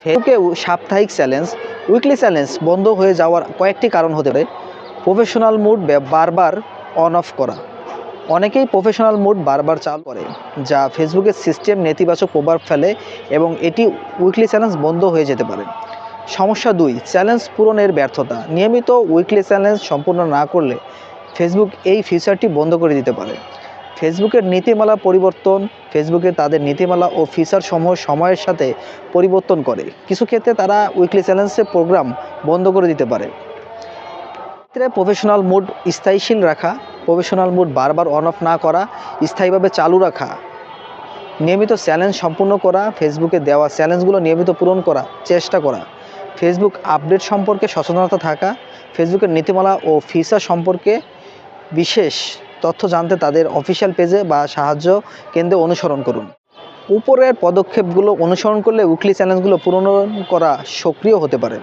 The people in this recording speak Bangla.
ফেসবুকে সাপ্তাহিক চ্যালেঞ্জ, উইকলি চ্যালেঞ্জ বন্ধ হয়ে যাওয়ার কয়েকটি কারণ হতে পারে। প্রফেশনাল মুড বারবার অন অফ করা। অনেকেই প্রফেশনাল মুড বারবার চালু করে, যা ফেসবুকের সিস্টেম নেতিবাচক প্রভাব ফেলে এবং এটি উইকলি চ্যালেঞ্জ বন্ধ হয়ে যেতে পারে। সমস্যা 2, চ্যালেঞ্জ পূরণের ব্যর্থতা। নিয়মিত উইকলি চ্যালেঞ্জ সম্পূর্ণ না করলে ফেসবুক এই ফিচারটি বন্ধ করে দিতে পারে। ফেসবুকের নীতিমালা পরিবর্তন। ফেসবুকে তাদের নীতিমালা ও ফিচার সমূহ সময়ের সাথে পরিবর্তন করে। কিছু ক্ষেত্রে তারা উইকলি চ্যালেঞ্জের প্রোগ্রাম বন্ধ করে দিতে পারে। প্রফেশনাল মুড স্থায়ীশীল রাখা। প্রফেশনাল মুড বারবার অন অফ না করা, স্থায়ীভাবে চালু রাখা। নিয়মিত চ্যালেঞ্জ সম্পূর্ণ করা। ফেসবুকে দেওয়া চ্যালেঞ্জগুলো নিয়মিত পূরণ করা চেষ্টা করা। ফেসবুক আপডেট সম্পর্কে সচেতনতা থাকা। ফেসবুকের নীতিমালা ও ফিচার সম্পর্কে বিশেষ তথ্য জানতে তাদের অফিসিয়াল পেজে বা সাহায্য কেন্দ্রে অনুসরণ করুন। উপরের পদক্ষেপগুলো অনুসরণ করলে উইকলি চ্যালেঞ্জগুলো পূরণ করা সক্রিয় হতে পারে।